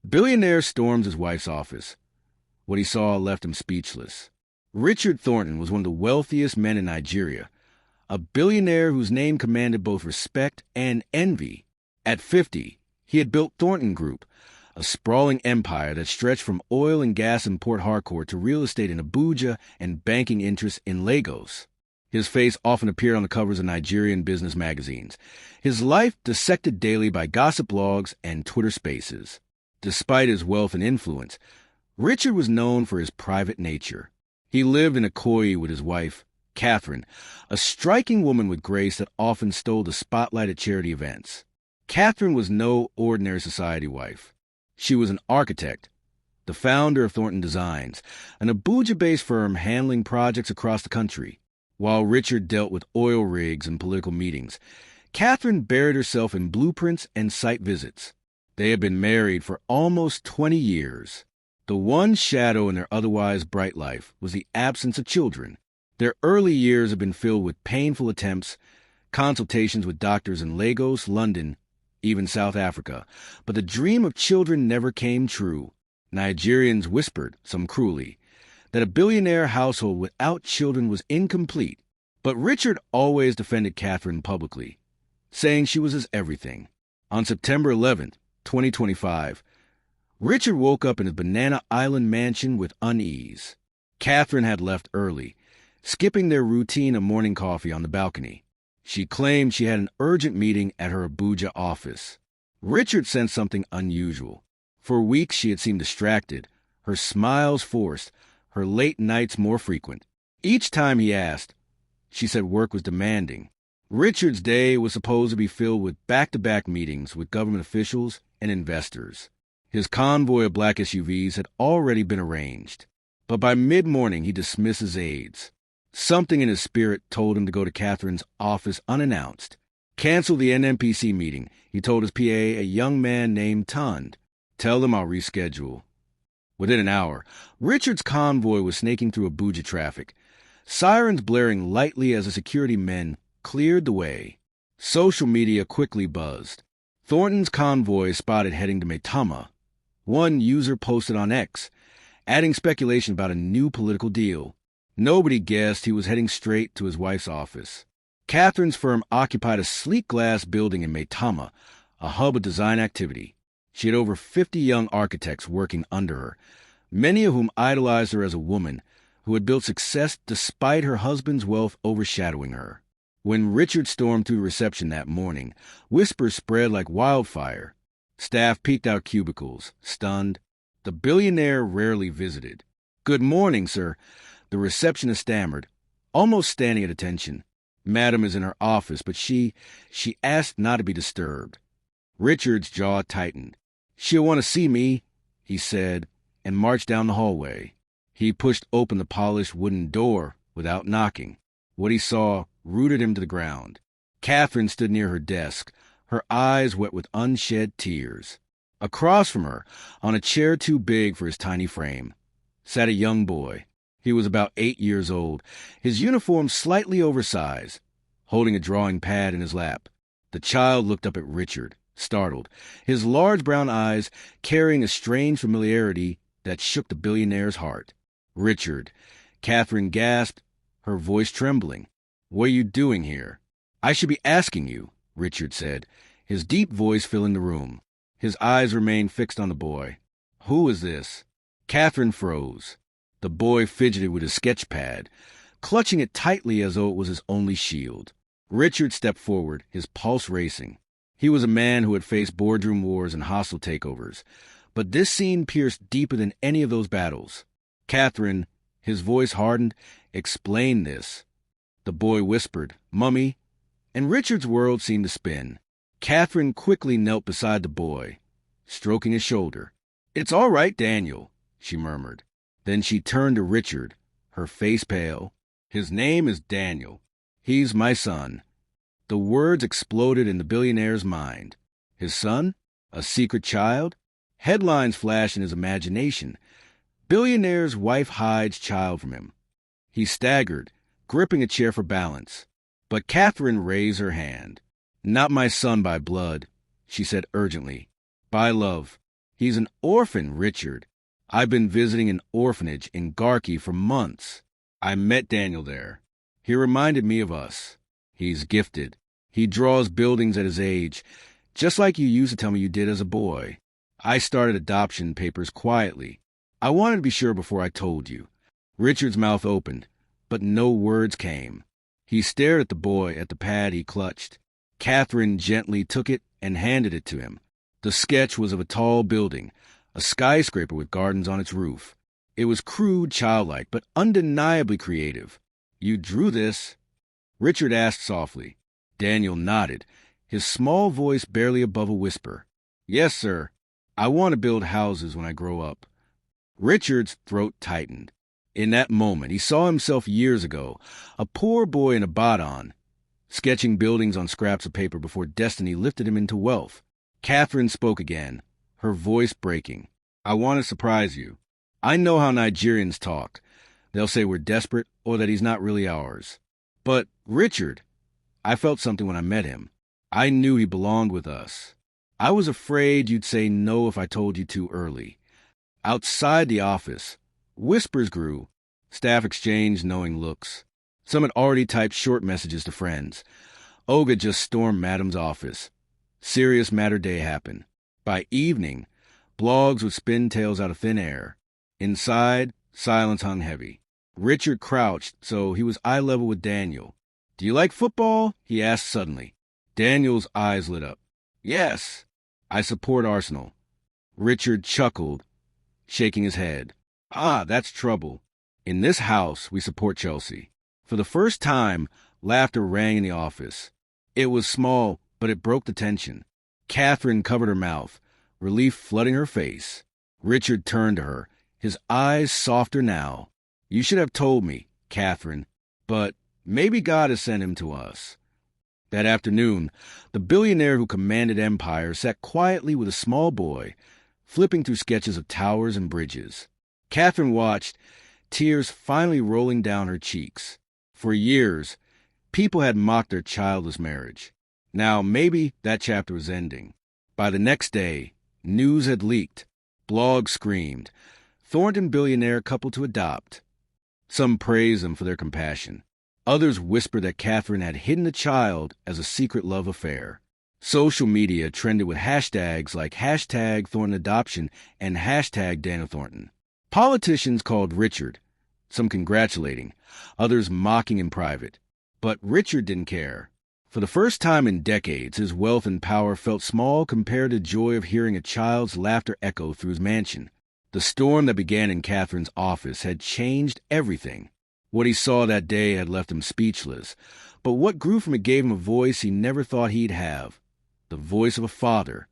Billionaire storms his wife's office. What he saw left him speechless. Richard Thornton was one of the wealthiest men in Nigeria, a billionaire whose name commanded both respect and envy. At 50, he had built Thornton Group, a sprawling empire that stretched from oil and gas in Port Harcourt to real estate in Abuja and banking interests in Lagos. His face often appeared on the covers of Nigerian business magazines, his life dissected daily by gossip blogs and Twitter spaces. Despite his wealth and influence, Richard was known for his private nature. He lived in Ikoyi with his wife, Catherine, a striking woman with grace that often stole the spotlight at charity events. Catherine was no ordinary society wife. She was an architect, the founder of Thornton Designs, an Abuja-based firm handling projects across the country. While Richard dealt with oil rigs and political meetings, Catherine buried herself in blueprints and site visits. They had been married for almost 20 years. The one shadow in their otherwise bright life was the absence of children. Their early years had been filled with painful attempts, consultations with doctors in Lagos, London, even South Africa, but the dream of children never came true. Nigerians whispered, some cruelly, that a billionaire household without children was incomplete, but Richard always defended Catherine publicly, saying she was his everything. On September 11th, 2025, Richard woke up in his Banana Island mansion with unease. Catherine had left early, skipping their routine of morning coffee on the balcony. She claimed she had an urgent meeting at her Abuja office. Richard sensed something unusual. For weeks she had seemed distracted, her smiles forced, her late nights more frequent. Each time he asked, she said work was demanding. Richard's day was supposed to be filled with back-to-back meetings with government officials and investors. His convoy of black SUVs had already been arranged. But by mid-morning he dismissed his aides. Something in his spirit told him to go to Catherine's office unannounced. Cancel the NNPC meeting, he told his PA, a young man named Tund. Tell them I'll reschedule. Within an hour, Richard's convoy was snaking through Abuja traffic, sirens blaring lightly as the security men cleared the way. Social media quickly buzzed. Thornton's convoy spotted heading to Maitama. One user posted on X, adding speculation about a new political deal. Nobody guessed he was heading straight to his wife's office. Catherine's firm occupied a sleek glass building in Maitama, a hub of design activity. She had over 50 young architects working under her, many of whom idolized her as a woman who had built success despite her husband's wealth overshadowing her. When Richard stormed through reception that morning, whispers spread like wildfire. Staff peeked out cubicles, stunned. The billionaire rarely visited. "Good morning, sir," the receptionist stammered, almost standing at attention. Madam is in her office, but she asked not to be disturbed. Richard's jaw tightened. "She'll want to see me," he said, and marched down the hallway. He pushed open the polished wooden door without knocking. What he saw rooted him to the ground. Catherine stood near her desk, her eyes wet with unshed tears. Across from her, on a chair too big for his tiny frame, sat a young boy. He was about 8 years old, his uniform slightly oversized, holding a drawing pad in his lap. The child looked up at Richard, startled, his large brown eyes carrying a strange familiarity that shook the billionaire's heart. "Richard," Catherine gasped, her voice trembling. "What are you doing here?" "I should be asking you," Richard said, his deep voice filling the room. His eyes remained fixed on the boy. "Who is this?" Catherine froze. The boy fidgeted with his sketch pad, clutching it tightly as though it was his only shield. Richard stepped forward, his pulse racing. He was a man who had faced boardroom wars and hostile takeovers, but this scene pierced deeper than any of those battles. "Catherine," his voice hardened, "explain this." The boy whispered, "Mummy," and Richard's world seemed to spin. Catherine quickly knelt beside the boy, stroking his shoulder. "It's all right, Daniel," she murmured. Then she turned to Richard, her face pale. "His name is Daniel. He's my son." The words exploded in the billionaire's mind. His son? A secret child? Headlines flashed in his imagination. Billionaire's wife hides child from him. He staggered, gripping a chair for balance. But Catherine raised her hand. "Not my son by blood," she said urgently. "By love. He's an orphan, Richard. I've been visiting an orphanage in Garkey for months. I met Daniel there. He reminded me of us. He's gifted. He draws buildings at his age, just like you used to tell me you did as a boy. I started adoption papers quietly. I wanted to be sure before I told you. Richard's mouth opened, but no words came. He stared at the boy at the pad he clutched. Catherine gently took it and handed it to him. The sketch was of a tall building, a skyscraper with gardens on its roof. It was crude, childlike, but undeniably creative. "You drew this?" Richard asked softly. Daniel nodded, his small voice barely above a whisper. "Yes, sir. I want to build houses when I grow up." Richard's throat tightened. In that moment, he saw himself years ago, a poor boy in Abaddon, sketching buildings on scraps of paper before destiny lifted him into wealth. Catherine spoke again, her voice breaking. "I want to surprise you. I know how Nigerians talk. They'll say we're desperate or that he's not really ours. But, Richard, I felt something when I met him. I knew he belonged with us. I was afraid you'd say no if I told you too early." Outside the office, whispers grew. Staff exchanged knowing looks. Some had already typed short messages to friends. Olga just stormed Madam's office. Serious matter day happened. By evening, blogs would spin tales out of thin air. Inside, silence hung heavy. Richard crouched so he was eye level with Daniel. "Do you like football?" he asked suddenly. Daniel's eyes lit up. "Yes, I support Arsenal." Richard chuckled, shaking his head. "Ah, that's trouble. In this house, we support Chelsea." For the first time, laughter rang in the office. It was small, but it broke the tension. Catherine covered her mouth, relief flooding her face. Richard turned to her, his eyes softer now. "You should have told me, Catherine, but maybe God has sent him to us." That afternoon, the billionaire who commanded empire sat quietly with a small boy, flipping through sketches of towers and bridges. Catherine watched, tears finally rolling down her cheeks. For years, people had mocked their childless marriage. Now maybe that chapter was ending. By the next day, news had leaked. Blogs screamed, "Thornton billionaire couple to adopt." Some praised them for their compassion. Others whispered that Catherine had hidden the child as a secret love affair. Social media trended with hashtags like #ThorntonAdoption and #Daniel Thornton. Politicians called Richard, some congratulating, others mocking in private. But Richard didn't care. For the first time in decades, his wealth and power felt small compared to the joy of hearing a child's laughter echo through his mansion. The storm that began in Catherine's office had changed everything. What he saw that day had left him speechless, but what grew from it gave him a voice he never thought he'd have. The voice of a father,